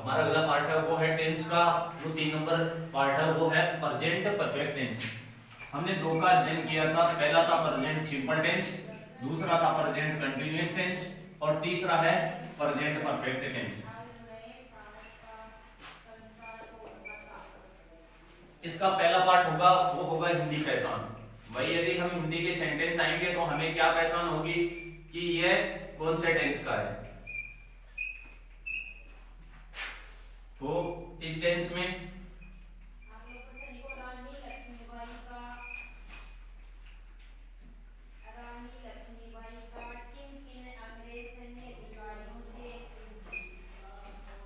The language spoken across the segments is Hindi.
हमारा अगला पार्ट है वो है टेंस का। जो 3 नंबर पार्ट है वो है प्रेजेंट परफेक्ट टेंस। हमने दो का अध्ययन किया था। पहला था प्रेजेंट सिंपल टेंस, दूसरा था प्रेजेंट कंटिन्यूअस टेंस और तीसरा है प्रेजेंट परफेक्ट टेंस। इसका पहला पार्ट होगा वो होगा हिंदी पहचान। भाई यदि हम हिंदी के सेंटेंस आएंगे तो हमें क्या पहचान होगी कि यह कौन से टेंस का है। तो इस टेंस में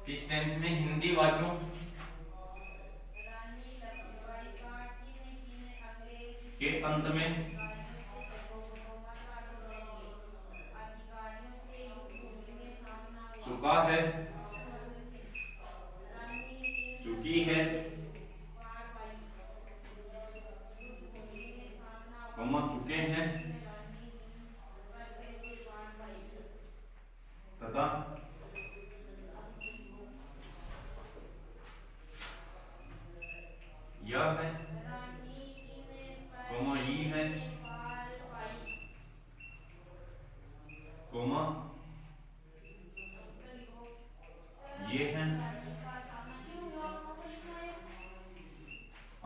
इस टेंस में हिंदी वाक्यों के अंत में चुका है, चुकी है, चुके हैं तथा यह है, ई है, ये है,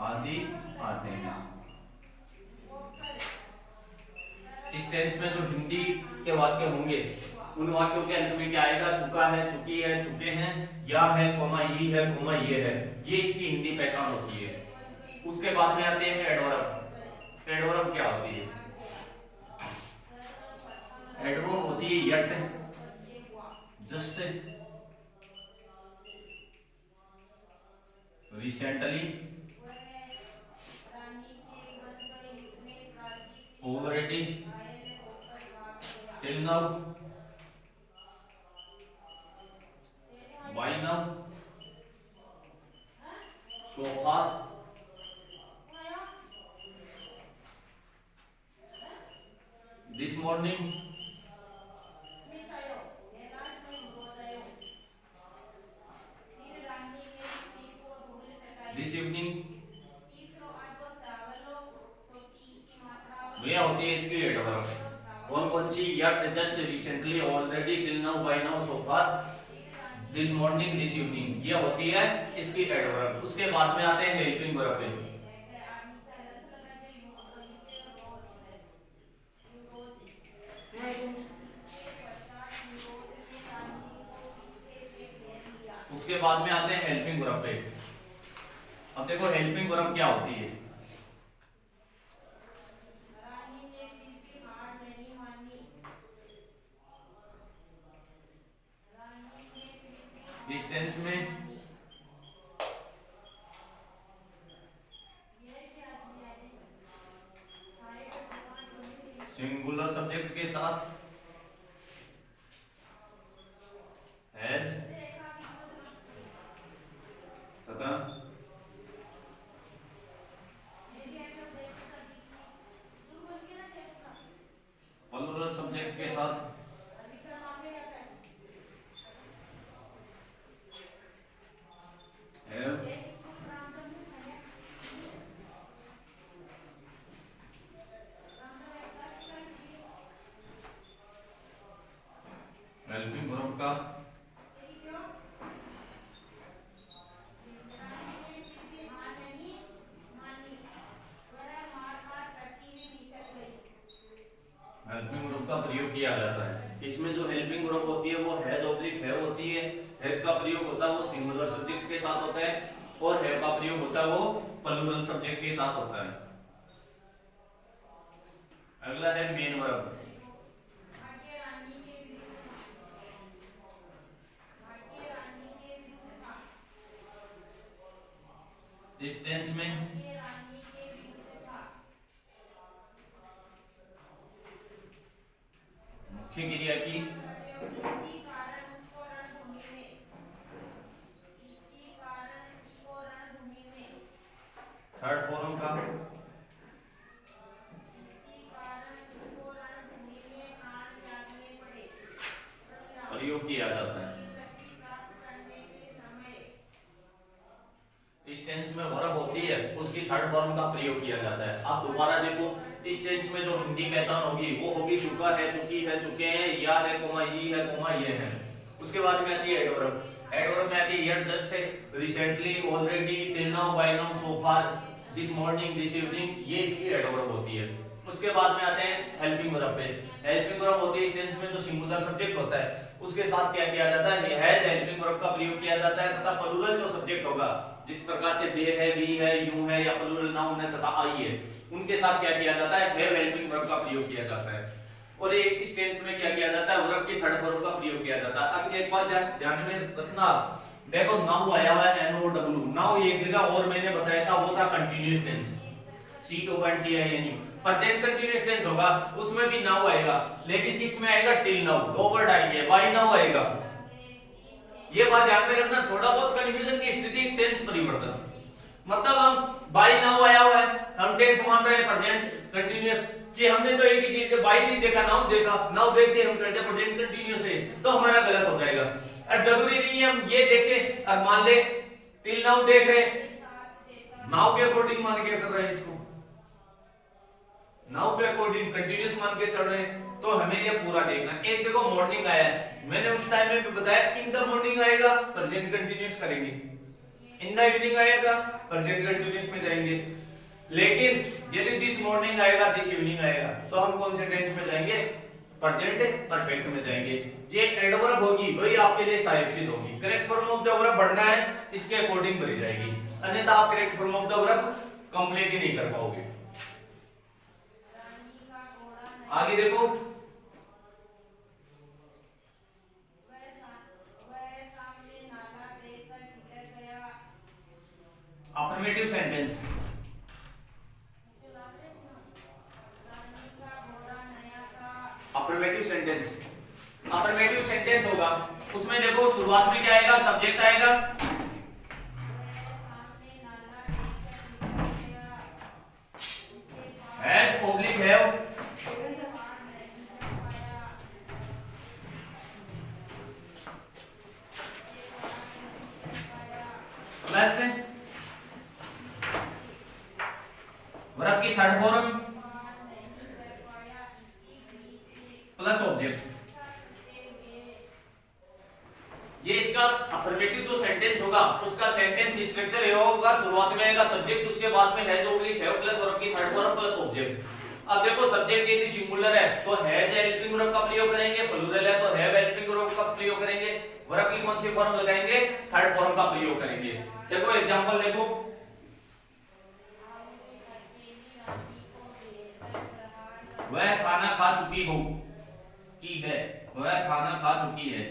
आदि आते हैं। इस टेंस में जो हिंदी के वाक्य होंगे उन वाक्यों के अंत में क्या आएगा? चुका है, चुकी है, चुके हैं, या है, ई है, ये है। ये इसकी हिंदी पहचान होती है। उसके बाद में आते हैं एडवर्ब। एडवर्ब क्या होती है? एडवर्ब होती है yet, just, recently, already, till now, by now, so far, this morning, this evening. यह होती है इसकी एडवर्ब। कौन कौन सी? Yet, just, recently, already, till now, by now, so far, this morning, this evening. ये होती है इसकी एडवर्ब। उसके बाद में आते हैं हेल्पिंग वर्ब पे। उसके बाद में आते हैं हेल्पिंग वर्ब पे। अब देखो हेल्पिंग वर्ब क्या होती है। इस टेंस में सिंगुलर सब्जेक्ट के साथ हैज तथा प्लूरल सब्जेक्ट के साथ हैव, हेल्पिंग वर्ब का हेल्पिंग वर्ब का प्रयोग किया जाता है। इसमें जो हेल्पिंग वर्ब होती है वो हैज ऑब्लिक हैव होती है। हैज का प्रयोग होता है वो सिंगुलर सब्जेक्ट के साथ होता है और हैव का प्रयोग होता है वो प्लूरल सब्जेक्ट के साथ होता है। अगला है मेन वर्ब। इस टेंस में मुख्य क्रिया की थर्ड फॉर्म का प्रयोग किया जाता है। का प्रयोग किया जाता है। आप दोबारा देखो, इस टेंस में जो हिंदी पहचान होगी वो होगी चुका है, चुकी है, चुके हैं, या है, कोमा ये है, कोमा ये है। उसके बाद में आती है एडवर्ब। एडवर्ब में आती है येट, जस्ट है, recently, already, till now, by now, so far, this morning, this evening, ये इसकी एडवर्ब होती है। उसके बाद में आते हैं हेल्पिंग वर्ब पे। हेल्पिंग वर्ब होती है इस टेंस में जो सिंगुलर सब्जेक्ट होता है उसके साथ क्या किया जाता है, हैज हेल्पिंग वर्ब का प्रयोग किया जाता है, तथा प्लूरल जो सब्जेक्ट होगा, जिस प्रकार से दे है, वी है, यू है, या प्लूरल नाउन है तथा आई है, उनके साथ क्या किया जाता है, हैव हेल्पिंग वर्ब का प्रयोग किया जाता है। और एक इस टेंस में क्या किया जाता है, वर्ब की थर्ड वर्ब का प्रयोग किया जाता है। अब एक बात ध्यान में रखना, देखो नाउ आया हुआ है, एन ओ डब्ल्यू, नाउ एक जगह और मैंने बताया था, वो था continuous tense, C O N T I N U. Present continuous tense होगा, उसमें भी नाउ आएगा, लेकिन किसमें आएगा, टिल नाउ, दो वर्ड आएंगे, बाय नाउ आएगा। ये बात ध्यान में रखना, थोड़ा बहुत कंफ्यूजन की स्थिति टेंस परिवर्तन, मतलब हम बाय नाउ आया हुआ है, हम टेंस मान रहे हैं प्रेजेंट कंटीन्यूअस, जी हमने तो एक ही चीज के बाय नहीं देखा, नाउ देखा, नाउ देखते हम कहते हैं प्रेजेंट कंटीन्यूअस है, तो हमारा गलत हो जाएगा। और जरूरी नहीं है हम ये देखें और मान ले टिल नाउ देख रहे, नाउ के अकॉर्डिंग मान के कर रहे हैं इसको, नाउ के अकॉर्डिंग कंटीन्यूअस मान के चल रहे हैं, तो हमें ये पूरा देखना। एक देखो मॉर्निंग आया है, मैंने उस टाइम में भी बताया इन द मॉर्निंग आएगा, प्रेजेंट कंटीन्यूअस करेंगे, इन द इवनिंग आएगा, प्रेजेंट कंटीन्यूअस में जाएंगे, लेकिन यदि दिस मॉर्निंग आएगा, दिस इवनिंग आएगा, तो हम कौन से टेंस में जाएंगे, प्रेजेंट परफेक्ट में जाएंगे। ये एडवर्ब होगी वही आपके लिए सहायक होगी। Correct form of the verb बढ़ना है, इसके अकॉर्डिंग भरी जाएगी, अन्यथा आप correct form of the verb complete ही नहीं कर पाओगे। आगे देखो, affirmative sentence. Affirmative sentence, affirmative sentence होगा, उसमें देखो शुरुआत में क्या आएगा, सब्जेक्ट आएगा, has oblique have, plus verb की थर्ड फॉर्म प्लस ऑब्जेक्ट। ये इसका अफर्मेटिव जो सेंटेंस होगा उसका सेंटेंस स्ट्रक्चर ये होगा, शुरुआत में आएगा सब्जेक्ट, उसके बाद में has oblique have plus verb की थर्ड फॉर्म प्लस ऑब्जेक्ट। अब देखो सब्जेक्ट यदि सिंगुलर है तो हैज हेल्पिंग वर्ब का प्रयोग करेंगे, प्लूरल है तो हैव हेल्पिंग वर्ब का प्रयोग करेंगे, वर्ब की कौन सी फॉर्म लगाएंगे, थर्ड फॉर्म का प्रयोग करेंगे। देखो एग्जांपल देखो, वह खाना खा चुकी हो, की है, वह खाना खा चुकी है,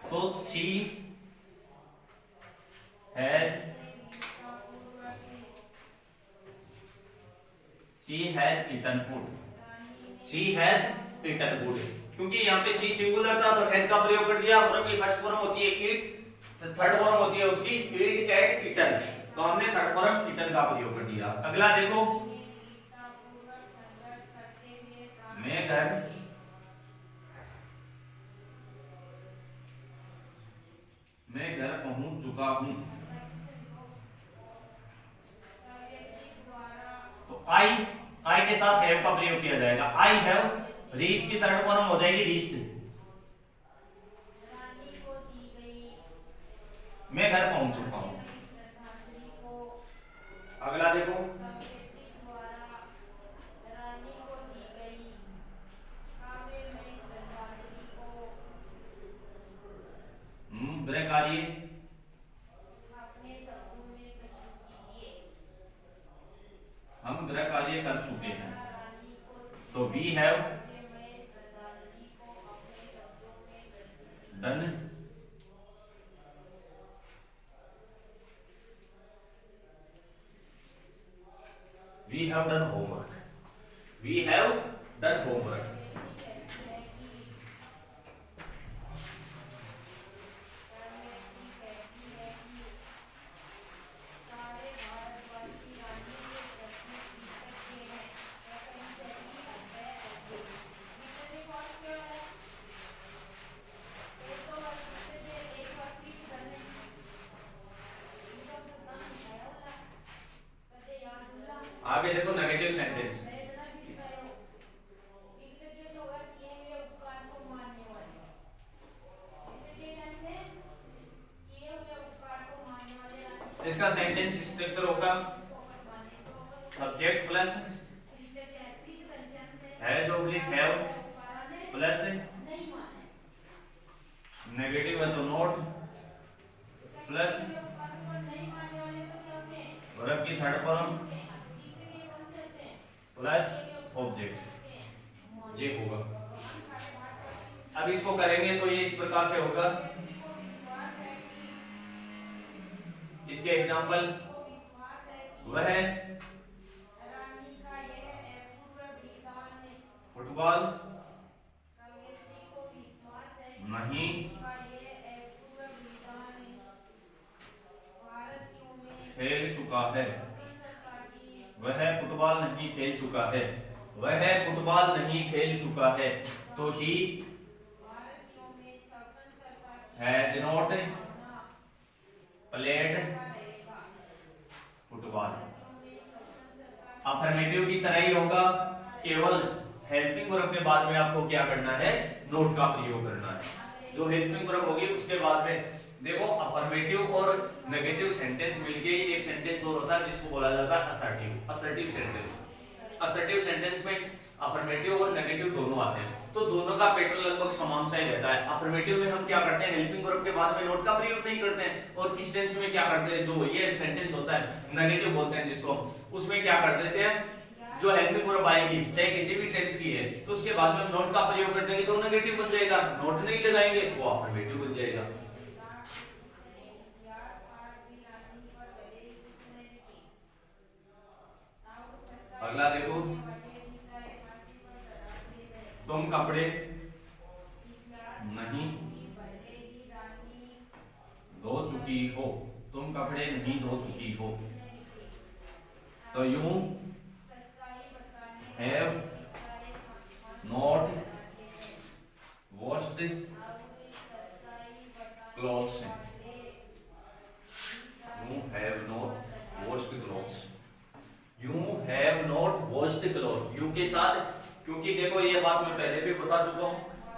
तो she has eaten food, she has eaten food, क्योंकि यहाँ पे शी सिंगुलर था तो हैज का प्रयोग कर दिया, वर्ब की फर्स्ट फॉर्म होती है ईट, थर्ड फॉर्म होती है उसकी ईट, एट, ईटन, तो हमने थर्ड फॉर्म ईटन का प्रयोग कर दिया। अगला देखो, मैं घर पहुंच चुका हूं, तो आई के साथ हैव का प्रयोग किया जाएगा, आई हैव रीच की थर्ड फॉर्म हो जाएगी रीच्ड, मैं घर पहुंच चुका हूं। अगला देखो, गृह कार्य, हम गृह कार्य कर चुके हैं, तो we have done, we have done homework, we have done homework. इसका सेंटेंस स्ट्रक्चर होगा subject plus has oblique have plus negative है तो नोट प्लस वर्ब की थर्ड फॉर्म प्लस ऑब्जेक्ट, ये होगा। अब इसको करेंगे तो ये इस प्रकार से होगा। इसके एग्जांपल वह फुटबॉल नहीं खेल चुका है, वह फुटबॉल नहीं खेल चुका है, वह फुटबॉल नहीं खेल चुका है, तो he has not played football. Affirmative की तरह ही होगा, केवल हेल्पिंग वर्ब के बाद में आपको क्या करना है, नोट का प्रयोग करना है। जो हेल्पिंग वर्ब होगी उसके बाद में देखो अफर्मेटिव और नेगेटिव सेंटेंस मिलके एक सेंटेंस और होता है जिसको बोला जाता है assertive. Assertive sentence, assertive sentence में अफर्मेटिव और नेगेटिव दोनों आते हैं, तो दोनों का पैटर्न लगभग समान सा ही रहता है। अफर्मेटिव में हम क्या करते हैं, हेल्पिंग वर्ब के बाद में नोट का प्रयोग नहीं करते हैं, और इस टेंस में क्या करते हैं, जो ये सेंटेंस होता है नेगेटिव बोलते हैं जिसको, उसमें क्या कर देते हैं, जो हेल्पिंग वर्ब आएगी चाहे किसी भी टेंस की है तो उसके बाद में नोट का प्रयोग कर देंगे तो नेगेटिव बन जाएगा, नोट नहीं लगाएंगे वो अफर्मेटिव बन जाएगा। अगला देखो, तुम कपड़े नहीं धो चुकी हो, तुम कपड़े नहीं धो चुकी हो, तो यूं have not washed clothes, you have not washed clothes, you have not washed clothes, you के साथ, क्योंकि देखो ये बात मैं पहले भी बता चुका हूं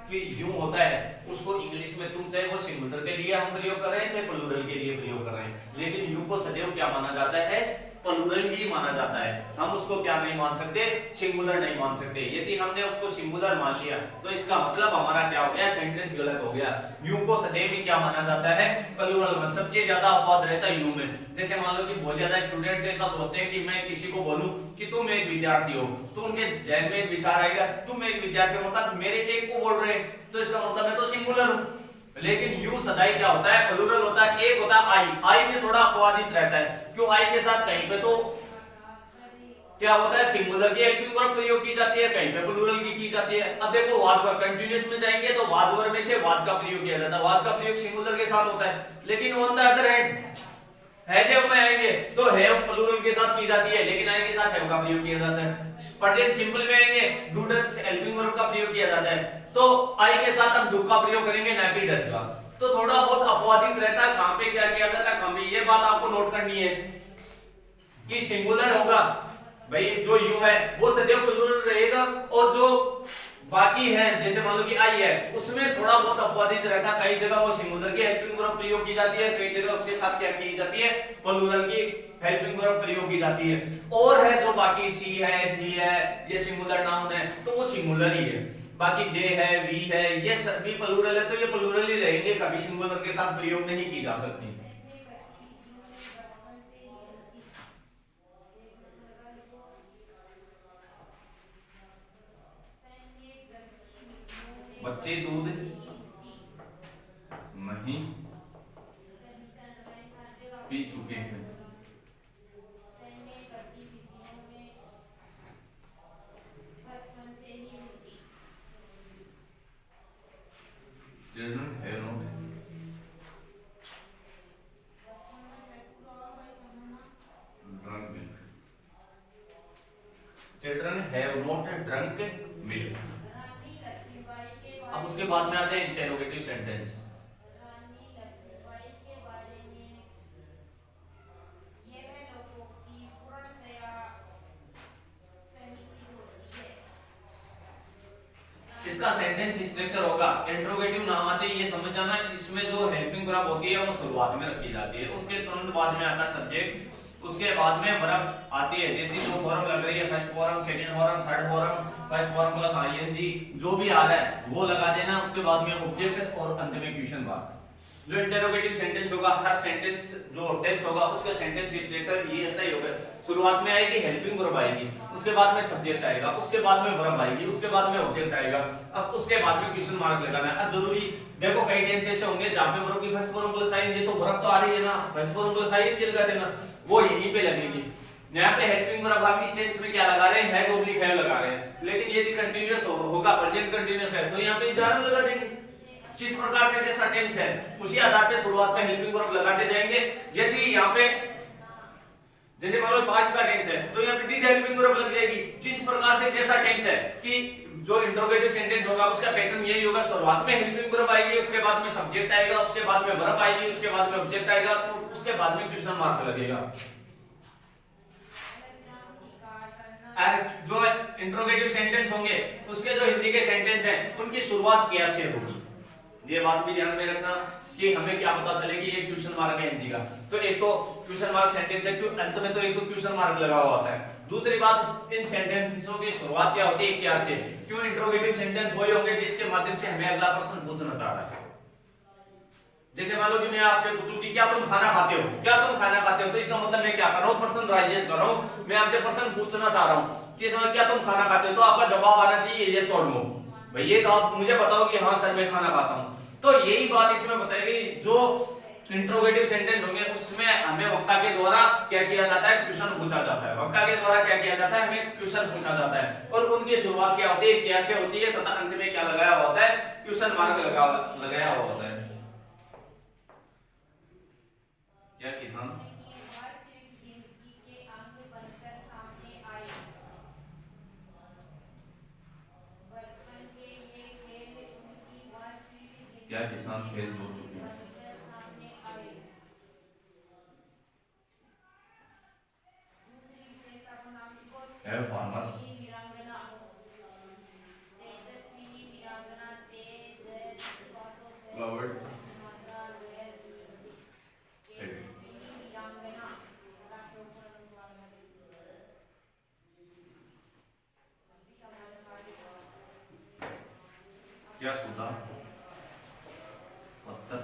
कि यू होता है उसको इंग्लिश में तुम चाहे वो सिंगुलर के लिए हम प्रयोग कर रहे हैं चाहे प्लूरल के लिए प्रयोग कर रहे हैं, लेकिन यू को सदैव क्या माना जाता है, प्लूरल ही माना जाता है। हम उसको क्या नहीं मान सकते, सिंगुलर नहीं मान सकते। यदि हमने उसको सिंगुलर मान लिया तो इसका मतलब हमारा क्या हो गया, सेंटेंस गलत हो गया। यू को सदैव ही क्या माना जाता है, प्लूरल में। सबसे ज्यादा अपवाद रहता है यू में। जैसे मान लो कि बहुत ज्यादा स्टूडेंट्स ऐसा सोचते हैं कि मैं किसी को बोलूं कि तुम एक विद्यार्थी हो, तो उनके जहन में एक विचार आएगा तुम एक विद्यार्थी हो, मतलब मेरे एक को बोल रहे हैं तो इसका मतलब मैं तो सिंगुलर हूं। लेकिन यू सदाई क्या होता है, प्लूरल होता है। एक होता है आई, आई में थोड़ा अपवादित रहता है, क्यों आई के साथ कहीं पे तो क्या होता है, सिंगुलर की हेल्पिंग वर्ब प्रयोग की जाती है, कहीं पे प्लूरल की जाती है। अब देखो वाज वर्ब कंटीन्यूअस में जाएंगे तो वाज वर्ब में से वाज का प्रयोग किया जाता है, वाज का प्रयोग सिंगुलर के साथ होता है। लेकिन on the other hand have में आएंगे तो हैव प्लूरल के साथ की जाती है, लेकिन आई के साथ हैव का प्रयोग किया जाता है। प्रेजेंट सिंपल में आएंगे डू डज हेल्पिंग वर्ब का प्रयोग किया जाता है, तो आई के साथ हम डू का प्रयोग करेंगे ना कि डज का। तो थोड़ा बहुत अपवादित रहता है, कहां पे क्या किया जाता है, कहां पे। ये बात आपको नोट करनी है कि सिंगुलर होगा भाई, जो यू है वो सदैव प्लूरल रहेगा, और जो बाकी है जैसे मान लो कि आई है उसमें थोड़ा बहुत अपवादित रहता है। कई जगह वो सिंगुलर की हेल्पिंग वर्ब प्रयोग की जाती है, कई जगह उसके साथ क्या की जाती है, प्लूरल की हेल्पिंग वर्ब प्रयोग की जाती है। और है जो बाकी सी है, ही है, ये सिंगुलर नाउन है तो वो सिंगुलर ही है। बाकी दे है, वी है, ये सभी प्लूरल है तो ये प्लूरल ही रहेंगे, कभी सिंगुलर के साथ प्रयोग नहीं की जा सकती। बच्चे दूध नहीं पी चुके हैं, children have not drunk milk, children have not drunk milk। अब उसके बाद में आते हैं इंटेरोगेटिव सेंटेंस। इस इसका सेंटेंस स्ट्रक्चर होगा। इंट्रोगेटिव नाम आते ही ये समझ जाना, इसमें जो हेल्पिंग वर्ब होती है वो शुरुआत में रखी जाती है, उसके तुरंत बाद में आता है सब्जेक्ट, उसके बाद में वर्ब आती है, जैसे जो फॉर्म लग रही है first form, second form, third form, first form plus ING जो भी आ रहा है वो लगा देना, उसके बाद में ऑब्जेक्ट और अंत में क्वेश्चन मार्क। जो इंटरोगेटिव सेंटेंस होगा, हर सेंटेंस जो टेंस होगा उसका सेंटेंस स्ट्रक्चर ये ऐसा ही होगा, शुरुआत में आएगी हेल्पिंग वर्ब आएगी, उसके बाद में सब्जेक्ट आएगा, उसके बाद में वर्ब आएगी, उसके बाद में ऑब्जेक्ट आएगा, अब उसके बाद में क्वेश्चन मार्क लगाना है। अब जरूरी देखो कई टेंस ऐसे होंगे जहां पे वर्ब की फर्स्ट फॉर्म प्लस आईएनजी, तो वर्ब तो आ रही है ना, फर्स्ट फॉर्म प्लस आईएनजी लगा देना, वो यहीं पे लगेगी। यहाँ पे हेल्पिंग वर्ब हम इस टेंस में क्या लगा रहे हैं, हैव ऑब्लिक हैव लगा रहे हैं, लेकिन यदि कंटीन्यूअस होगा, प्रेजेंट कंटीन्यूअस है तो यहाँ पे इजारा लगा देंगे। जिस प्रकार से जैसा टेंस है उसी आधार पे शुरुआत में हेल्पिंग वर्ब लगाते जाएंगे। यदि यहाँ पे जैसे मान लो पास्ट का टेंस है तो यहाँ पे डिड हेल्पिंग वर्ब लग जाएगी। जिस प्रकार से जैसा टेंस है कि जो इंट्रोगेटिव सेंटेंस होगा उसका पैटर्न यही होगा, शुरुआत में हेल्पिंग वर्ब आएगी, उसके बाद में सब्जेक्ट आएगा, उसके बाद में वर्ब आएगी, उसके बाद में ऑब्जेक्ट आएगा, तो उसके बाद में क्वेश्चन मार्क लगेगा। जो इंट्रोगेटिव सेंटेंस होंगे उसके जो हिंदी के सेंटेंस हैं उनकी शुरुआत कैसे होगी, ये बात भी ध्यान में रखना कि हमें क्या पता चले कि ये क्वेश्चन मार्क है हिंदी का, तो एक तो क्वेश्चन मार्क सेंटेंस है, क्यों अंत में तो एक तो क्वेश्चन मार्क लगा हुआ होता है। दूसरी बात, इन सेंटेंसों की शुरुआत क्या होती है, क्या से, क्यों इंट्रोगेटिव सेंटेंस वही होंगे जिसके माध्यम से हमें अगला प्रश्न पूछना चाह रहा है। जैसे मान लो कि मैं आपसे पूछूं कि क्या तुम खाना खाते हो, क्या तुम खाना खाते हो, तो इसका मतलब मैं क्या कर रहा हूं, प्रश्न राइज कर रहा हूं, मैं आपसे प्रश्न पूछना चाह रहा हूं कि इसमें क्या तुम खाना खाते हो, तो आपका जवाब आना चाहिए यस और नो। भाई ये तो आप मुझे बताओ कि हाँ सर मैं खाना खाता हूं, तो यही बात इसमें बताएगी। जो इंट्रोगेटिव सेंटेंस होंगे उसमें हमें वक्ता के द्वारा क्या किया जाता है, क्वेश्चन पूछा जाता है, वक्ता के द्वारा क्या किया जाता है, हमें क्वेश्चन पूछा जाता है, और उनकी शुरुआत क्या होती है, कैसे होती है, तथा अंत में क्या लगाया होता है, क्वेश्चन मार्क लगाया हुआ होता है। क्या किसान क्या किसान खेत जोत चुके हैं, है फार्मर्स फ्लावर्ड क्या सुधा पत्थर,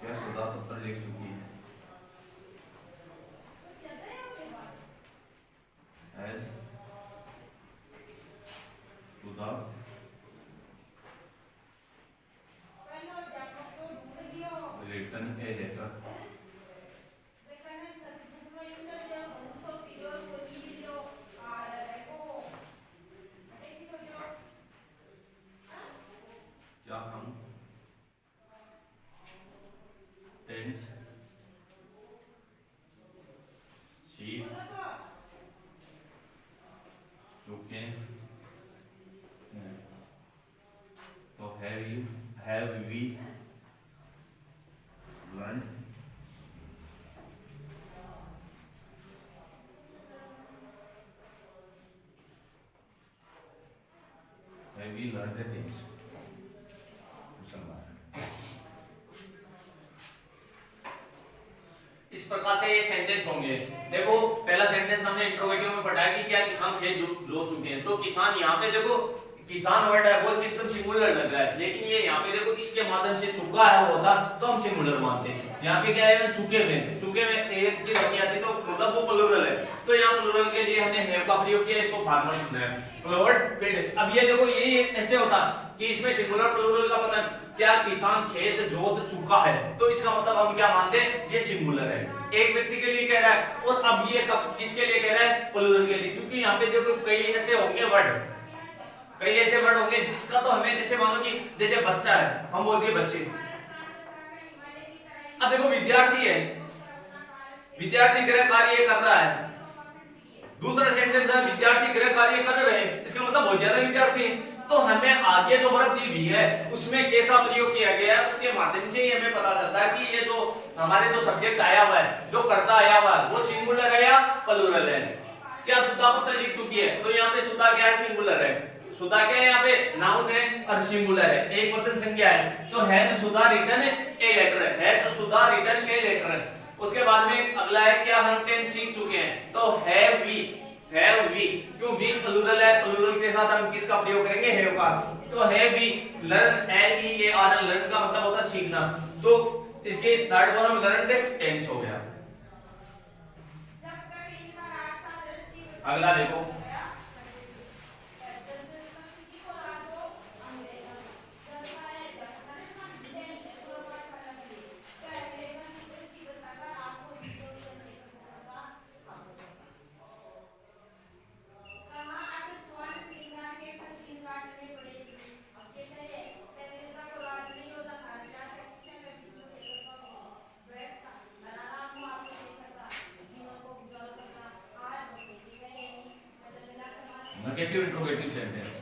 क्या सुधा पत्थर लिख चुकी है, has Sudha written a letter, क्या हम टेंस शीट चुके हैं, तो have we learn the things. इस प्रकार से ये सेंटेंस होंगे। देखो पहला सेंटेंस हमने इंट्रोगेटिव में पढ़ा कि क्या किसान खेत जोत चुके हैं, तो किसान यहाँ पे देखो किसान वर्ड है वो एकदम सिंगुलर लग रहा है, लेकिन ये यहाँ पे देखो किसके माध्यम से चुका है वो होता तो हम सिंगुलर मानते हैं। यहाँ पे क्या है चुके में एक की ध्वनि आती तो मतलब वो प्लूरल है, तो यहाँ प्लूरल के लिए हमने हैव का प्रयोग किया, इसको फार्मर सुनना है प्लूरल पेड़। अब ये देखो यही ऐसे होता कि इसमें सिंगुलर प्लूरल का पता क्या किसान खेत जोत चुका है, तो इसका मतलब हम क्या मानते हैं ये सिंगुलर है, एक व्यक्ति के लिए कह रहा है। और अब ये कब किसके लिए कह रहा है, प्लूरल के लिए, क्योंकि यहाँ पे देखो कई ऐसे होंगे वर्ड, कई ऐसे वर्ड होंगे जिसका तो हमें जैसे मानो कि जैसे बच्चा है हम बोलते हैं बच्चे। अब देखो विद्यार्थी है, विद्यार्थी गृह कार्य कर रहा है, दूसरा सेंटेंस है विद्यार्थी गृह कार्य कर रहे हैं, इसका मतलब बहुत ज्यादा विद्यार्थी है। तो हमें आगे जो वर्ब दी हुई है उसमें कैसा प्रयोग किया गया है उसके माध्यम से ही हमें पता चलता है कि ये जो हमारे जो सब्जेक्ट आया हुआ है, जो कर्ता आया हुआ है वो सिंगुलर है या प्लूरल है। क्या सुधा पत्र लिख चुकी है? तो यहाँ पे सुधा क्या है? सिंगुलर है। सुधा क्या है? यहाँ पे नाउन है और सिंगुलर है, एक वचन संज्ञा है। तो has Sudha written a letter है, has Sudha written a letter है। उसके बाद में अगला है, क्या हम टेंस सीख चुके हैं? तो हैव वी, हैव वी, क्यों वी प्लूरल है, प्लूरल के साथ हम किसका प्रयोग करेंगे? हैव का। तो have we learn, L E A R, learn का मतलब होता है सीखना। तो इसके थर्ड फॉर्म लर्नड टेंस हो गया। अगला देखो, negative interrogative sentence.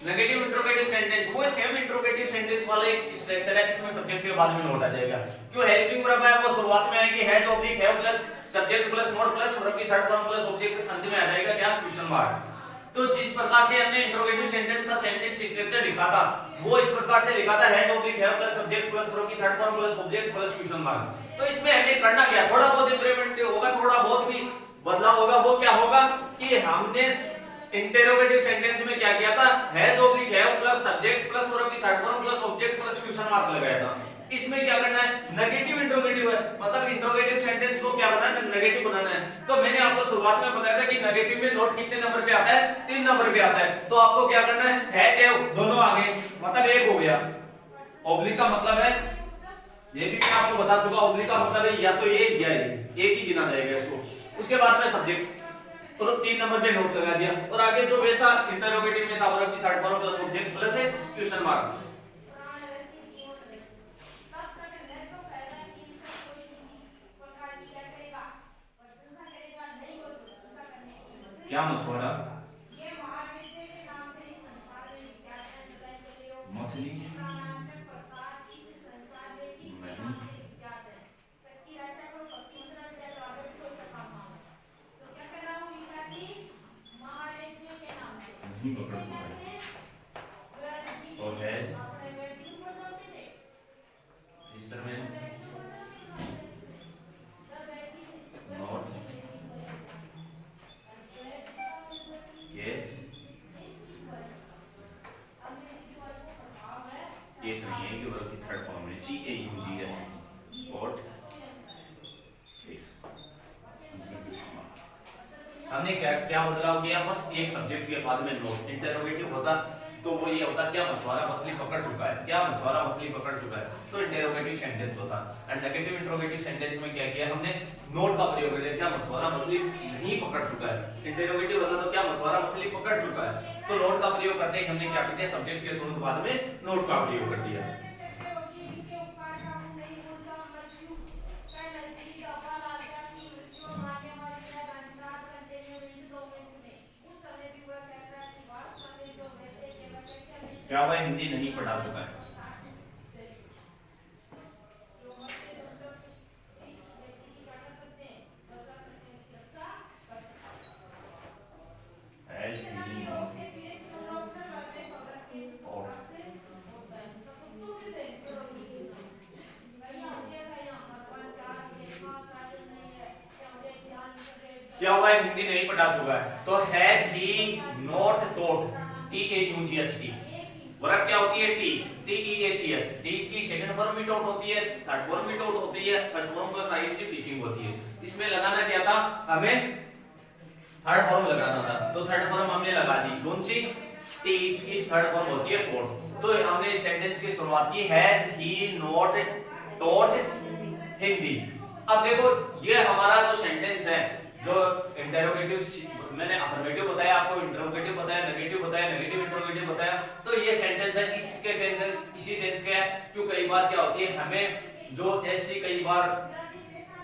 Negative interrogative sentence वो सेम इंट्रोगेटिव सेंटेंस वाला स्ट्रक्चर है, इसमें सब्जेक्ट के बाद में नोट आ जाएगा। क्यों हेल्पिंग वर्ब है वो शुरुआत में आएगी, है तो ऑब्लिक है plus subject plus note plus verb की थर्ड फॉर्म प्लस ऑब्जेक्ट अंत में आ जाएगा क्या? Question mark. तो जिस प्रकार से हमने इंट्रोगेटिव सेंटेंस का सेंटेंस स्ट्रक्चर लिखा था वो इस प्रकार से लिखा था, है तो ऑब्लिक है प्लस सब्जेक्ट प्लस वर्ब की third form plus object plus question mark. तो इसमें हमें करना क्या? थोड़ा बहुत इंप्रूवमेंट होगा, थोड़ा बहुत भी बदलाव होगा। वो क्या होगा कि हमने इंटेरोगेटिव सेंटेंस में क्या किया था? Has oblique have plus subject plus verb की third form plus object plus question mark लगाया था। इसमें क्या करना है? नेगेटिव इंट्रोगेटिव है, मतलब इंट्रोगेटिव सेंटेंस को क्या बनाना है? नेगेटिव बनाना है। तो मैंने आपको शुरुआत में बताया था कि नेगेटिव में नोट कितने नंबर पे आता है? 3 नंबर पे आता है। तो आपको क्या करना है? हैज हैव दोनों आगे, मतलब एक हो गया। ऑब्लिक का मतलब है, ये भी मैं आपको बता चुका, ऑब्लिक का मतलब है या तो ये या ये, एक ही गिना जाएगा इसको। उसके बाद में सब्जेक्ट और 3 नंबर पे नोट लगा दिया, और आगे जो वैसा इंटरोगेटिव में था वर्ब की third form plus object plus question mark. क्या मछुआरा? मछली नहीं पकड़ चुका है। और हैज इस तरह में नॉट कैच, ये तो नहीं है कि वर्ब की थर्ड फॉर्म में सी ए यू जी एच कॉट। हमने क्या क्या बदलाव किया? बस एक सब्जेक्ट के बाद में नोट। इंटरोगेटिव होता तो वो ये होता, क्या मछुआरा मछली पकड़ चुका है, क्या मछुआरा मछली पकड़ चुका है, तो इंटरोगेटिव सेंटेंस होता। और नेगेटिव इंट्रोगेटिव सेंटेंस में क्या किया हमने? नोट का प्रयोग किया, क्या मछुआरा मछली नहीं पकड़ चुका है। इंटरोगेटिव होता तो क्या मछुआरा मछली पकड़ चुका है, तो नोट का प्रयोग करते ही हमने क्या किया? सब्जेक्ट के तुरंत बाद में नोट का प्रयोग कर दिया। क्या वह हिंदी नहीं पढ़ा चुका है? क्या वह हिंदी नहीं पढ़ा चुका है? तो has he not taught, T A you ji H T. Verb क्या होती है? टीच, टी ई ए सी एच। टीच की सेकंड फॉर्म भी टॉट होती है, थर्ड फॉर्म भी टॉट होती है, फर्स्ट फॉर्म प्लस आई से टीचिंग होती है। इसमें लगाना क्या था हमें? थर्ड फॉर्म लगाना था, तो थर्ड फॉर्म हमने लगा दी। कौन सी? टीच की थर्ड फॉर्म होती है टॉट। तो हमने इस सेंटेंस की शुरुआत की, has he not taught Hindi. अब देखो ये हमारा जो सेंटेंस है, जो इंटरोगेटिव मैंने अफर्मेटिव बताया, आपको इंटरोगेटिव बताया, नेगेटिव बताया, नेगेटिव इंटरोगेटिव बताया। तो ये सेंटेंस है, इसके टेंस है, इसी टेंस के है। क्यों कई बार क्या होती है, हमें जो ऐसी कई बार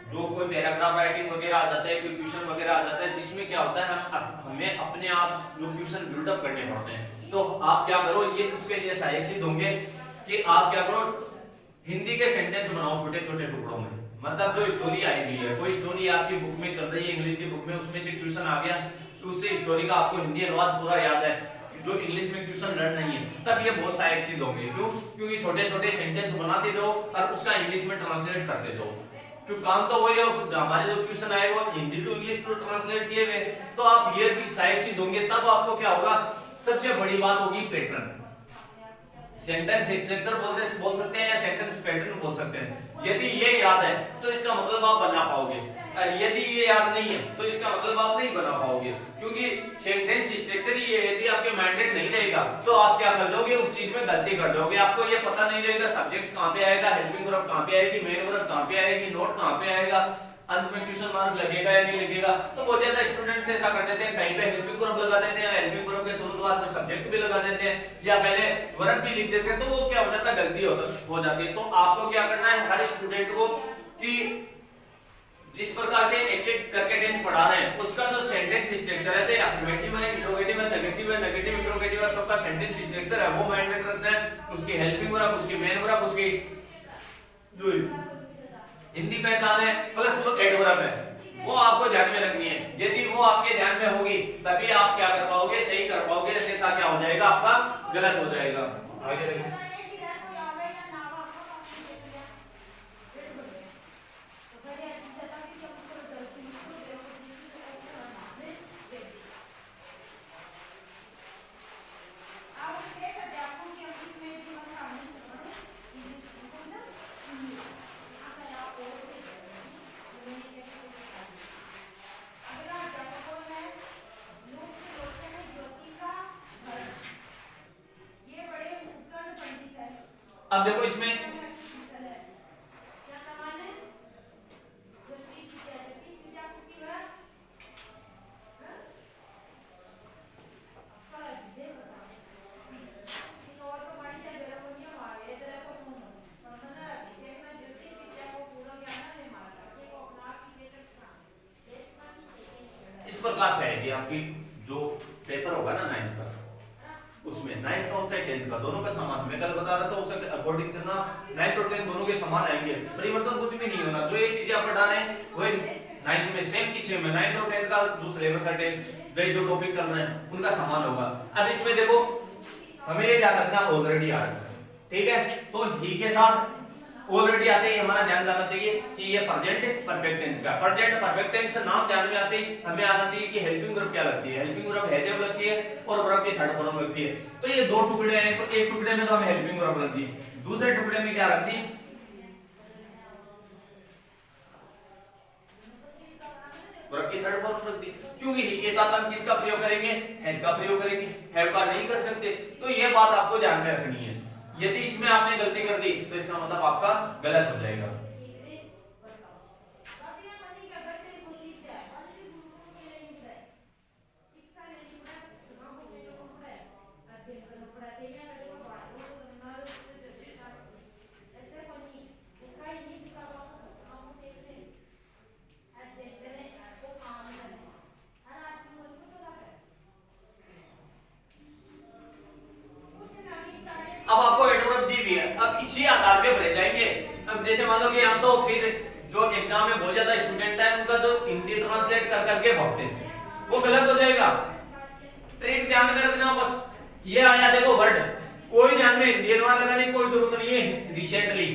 जो कोई पैराग्राफ राइटिंग वगैरह आ जाता है, कोई क्वेश्चन वगैरह आ जाता है, जिसमें क्या होता है हमें अपने आप जो क्वेश्चन बिल्डअप करने पड़ते हैं। तो आप क्या करो, ये उसके लिए सहायक सिद्ध होंगे कि आप क्या करो, हिंदी के सेंटेंस बनाओ छोटे छोटे टुकड़ों में। मतलब जो स्टोरी आई हुई है, कोई स्टोरी आपकी बुक में चल रही है, इंग्लिश की बुक में, उसमें से क्वेश्चन आ गया, तो उससे स्टोरी का आपको हिंदी अनुवाद पूरा याद है, जो इंग्लिश में क्वेश्चन लर्न नहीं है, तब ये बहुत सहायक सिद्ध होंगे। क्यों? क्योंकि छोटे छोटे सेंटेंस बनाते जाओ और उसका इंग्लिश में ट्रांसलेट करते जाओ। क्यों काम तो वही है, हमारे जो क्वेश्चन आए वो Hindi to English to translate किए हुए, तो आप ये भी सहायक सिद्ध होंगे। तब आपको क्या होगा, सबसे बड़ी बात होगी पैटर्न। सेंटेंस स्ट्रक्चर बोल सकते हैं या सेंटेंस पैटर्न बोल सकते हैं। यदि ये याद है तो इसका मतलब आप बना पाओगे, और यदि ये याद नहीं है तो इसका मतलब आप नहीं बना पाओगे। क्योंकि सेंटेंस स्ट्रक्चर ही है, यदि आपके माइंडेड नहीं रहेगा तो आप क्या कर जाओगे, उस चीज में गलती कर जाओगे। आपको ये पता नहीं रहेगा सब्जेक्ट कहां पे आएगा, हेल्पिंग वर्ब कहां पे आएगी, मेन वर्ब कहां पे आएगी, नोट कहां पे आएगा, अंत में क्वेश्चन मार्क लगेगा या नहीं लगेगा। तो बहुत ज्यादा स्टूडेंट्स ऐसा कर देते हैं, कहीं पे हेल्पिंग वर्ब लगा देते हैं, हेल्पिंग वर्ब के तुरंत बाद में सब्जेक्ट भी लगा देते हैं, या पहले वर्ब भी लिख देते हैं, तो वो क्या हो जाता है, गलती हो जाती है। तो आपको क्या करना है, हर स्टूडेंट को कि जिस प्रकार से एक एक करके टेंस पढ़ा रहे हैं, उसका जो सेंटेंस स्ट्रक्चर है, चाहे अफर्मेटिव है, इंटरोगेटिव है, नेगेटिव इंटरोगेटिव है, सबका सेंटेंस स्ट्रक्चर है वो माइंड में रखना है। उसकी हेल्पिंग वर्ब, उसकी मेन वर्ब, उसकी जो हिंदी पहचान है, प्लस जो एडवर्ब है, वो आपको ध्यान में रखनी है। यदि वो आपके ध्यान में होगी तभी आप क्या कर पाओगे, सही कर पाओगे, अन्यथा क्या हो जाएगा, आपका गलत हो जाएगा। आगे देखिए, अब देखो इसमें इस प्रकार से आएगी आपकी जो पेपर होगा ना 9th का, उसमें 9th का और 10th का दोनों का समान, मैं कल बता रहा था उसके अकॉर्डिंग चलना, 9th और 10th दोनों के समान आएंगे, परिवर्तन कुछ भी नहीं होना। जो ये चीजें आप पढ़ा रहे हैं वही 9th में सेम की सेम है, 9th और 10th का जो सिलेबस है, जो टॉपिक चल रहे हैं उनका समान होगा। अब इसमें देखो हमें ये ध्यान रखना ऑलरेडी आ रहा है, ठीक है, तो ही के साथ ऑलरेडी आते ही हमारा ध्यान जाना चाहिए कि ये प्रेजेंट परफेक्ट टेंस का, प्रेजेंट परफेक्ट टेंस नाम ध्यान में आते ही हमें आना चाहिए कि हेल्पिंग वर्ब क्या लगती है, हेल्पिंग वर्ब हैज लगती है और वर्ब की थर्ड फॉर्म लगती है। तो ये दो टुकड़े हैं, तो एक टुकड़े में तो हमें हेल्पिंग वर्ब रख दी, दूसरे टुकड़े में क्या रख दी, वर्ब की थर्ड फॉर्म रख दी। क्योंकि ही के साथ हम किसका प्रयोग करेंगे, हैज का प्रयोग करेंगे, हैव का नहीं कर सकते। तो ये बात आपको ध्यान में रखनी है। यदि इसमें आपने गलती कर दी तो इसका मतलब आपका गलत हो जाएगा। अब आपको एडवर्ब दी भी है, अब इसी आधार पे भरे जाएंगे। अब जैसे मान लो कि हम तो फिर जो एग्जाम में बहुत ज्यादा स्टूडेंट है उनका जो हिंदी ट्रांसलेट कर करके भरते हैं वो गलत हो जाएगा। ट्रिक ध्यान में रखना, बस ये आया देखो वर्ड, कोई ध्यान में हिंदी अनुवाद लगाने की कोई जरूरत नहीं है। रिसेंटली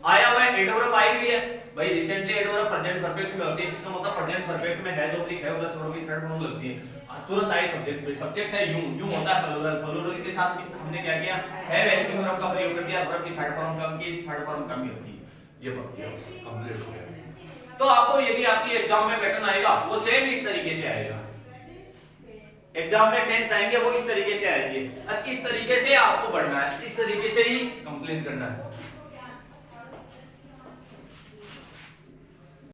आया हुआ है, एडवर्ब आई हुई है भाई, रिसेंटली एडवर्ब प्रेजेंट परफेक्ट में होती है, इसका मतलब प्रेजेंट परफेक्ट में हैज ऑब्लिक है प्लस वर्ब की थर्ड फॉर्म लगती है। तुरंत आई सब्जेक्ट पे, सब्जेक्ट है यूं, यूं होता है प्लूरल, प्लूरल के साथ हमने क्या किया, हैव हेल्पिंग वर्ब का प्रयोग कर दिया, वर्ब की थर्ड फॉर्म कम की, थर्ड फॉर्म कम ही होती है। ये कंप्लीट हो गया। तो आपको यदि आपकी एग्जाम में पैटर्न आएगा वो सेम इस तरीके से आएगा, एग्जाम में टेंस आएंगे वो इस तरीके से आएंगे, और इस तरीके से आपको पढ़ना है, इस तरीके से ही कंप्लीट करना है।